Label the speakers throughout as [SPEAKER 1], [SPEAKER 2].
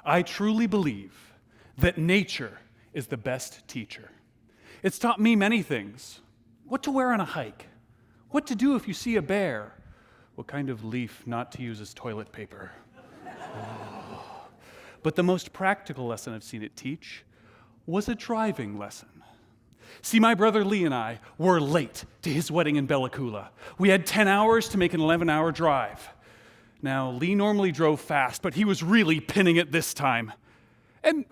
[SPEAKER 1] I truly believe that nature is the best teacher. It's taught me many things. What to wear on a hike, what to do if you see a bear, what kind of leaf not to use as toilet paper. But the most practical lesson I've seen it teach was a driving lesson. See, my brother Lee and I were late to his wedding in Bella Coola. We had 10 hours to make an 11-hour drive. Now, Lee normally drove fast, but he was really pinning it this time. And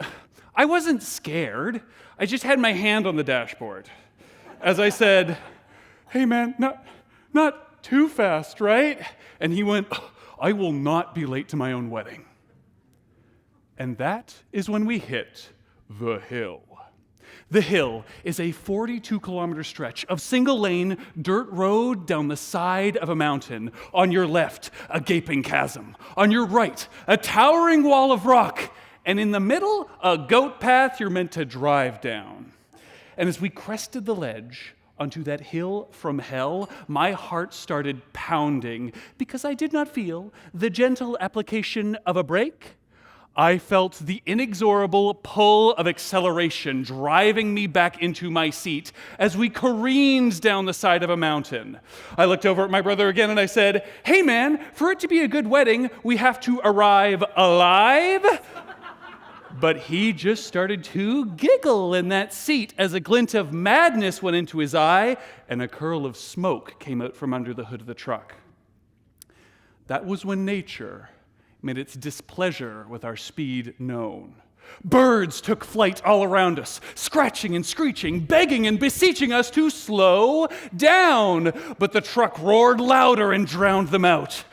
[SPEAKER 1] I wasn't scared. I just had my hand on the dashboard. As I said, "Hey man, not too fast, right?" And he went, "I will not be late to my own wedding." And that is when we hit the hill. The hill is a 42-kilometer stretch of single-lane dirt road down the side of a mountain. On your left, a gaping chasm. On your right, a towering wall of rock. And in the middle, a goat path you're meant to drive down. And as we crested the ledge onto that hill from hell, my heart started pounding because I did not feel the gentle application of a brake. I felt the inexorable pull of acceleration driving me back into my seat as we careened down the side of a mountain. I looked over at my brother again and I said, "Hey man, for it to be a good wedding, we have to arrive alive." But he just started to giggle in that seat as a glint of madness went into his eye and a curl of smoke came out from under the hood of the truck. That was when nature made its displeasure with our speed known. Birds took flight all around us, scratching and screeching, begging and beseeching us to slow down. But the truck roared louder and drowned them out.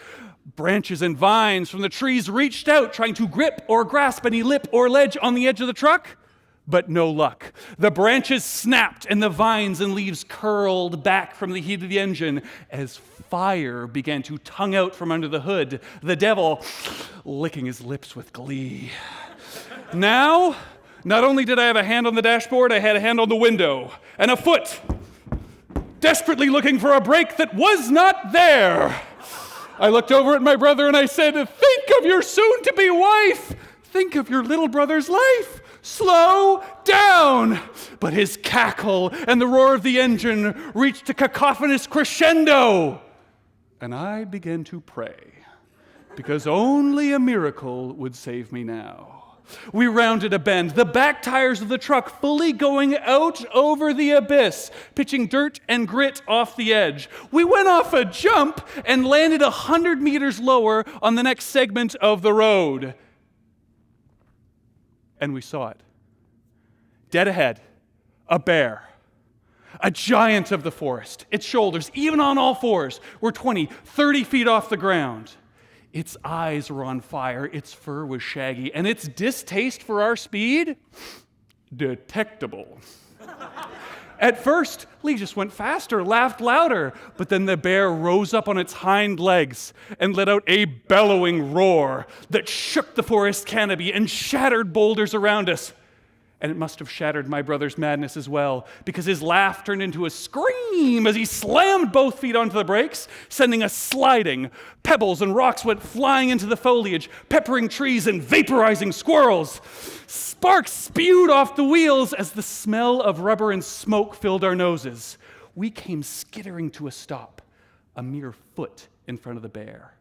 [SPEAKER 1] Branches and vines from the trees reached out, trying to grip or grasp any lip or ledge on the edge of the truck. But no luck. The branches snapped and the vines and leaves curled back from the heat of the engine as fire began to tongue out from under the hood, the devil licking his lips with glee. Now, not only did I have a hand on the dashboard, I had a hand on the window and a foot, desperately looking for a brake that was not there. I looked over at my brother and I said, "Think of your soon-to-be wife. Think of your little brother's life. Slow down." But his cackle and the roar of the engine reached a cacophonous crescendo. And I began to pray, because only a miracle would save me now. We rounded a bend, the back tires of the truck fully going out over the abyss, pitching dirt and grit off the edge. We went off a jump and landed 100 meters lower on the next segment of the road. And we saw it. Dead ahead, a bear. A giant of the forest. Its shoulders, even on all fours, were 20, 30 feet off the ground. Its eyes were on fire, its fur was shaggy, and its distaste for our speed? Detectable. At first, Lee just went faster, laughed louder, but then the bear rose up on its hind legs and let out a bellowing roar that shook the forest canopy and shattered boulders around us. And it must have shattered my brother's madness as well, because his laugh turned into a scream as he slammed both feet onto the brakes, sending us sliding. Pebbles and rocks went flying into the foliage, peppering trees and vaporizing squirrels. Sparks spewed off the wheels as the smell of rubber and smoke filled our noses. We came skittering to a stop, a mere foot in front of the bear.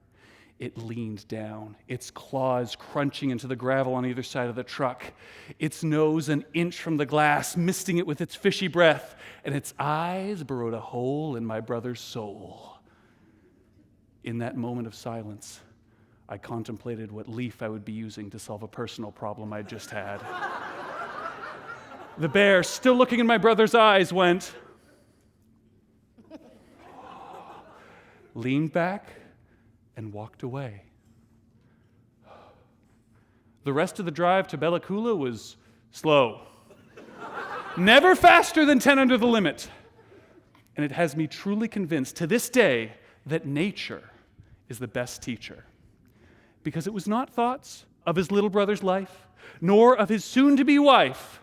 [SPEAKER 1] It leaned down, its claws crunching into the gravel on either side of the truck, its nose an inch from the glass, misting it with its fishy breath, and its eyes burrowed a hole in my brother's soul. In that moment of silence, I contemplated what leaf I would be using to solve a personal problem I'd just had. The bear, still looking in my brother's eyes, went, leaned back, and walked away. The rest of the drive to Bella Coola was slow. Never faster than 10 under the limit. And it has me truly convinced to this day that nature is the best teacher. Because it was not thoughts of his little brother's life, nor of his soon-to-be wife,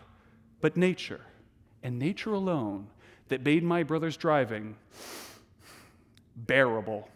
[SPEAKER 1] but nature, and nature alone, that made my brother's driving bearable.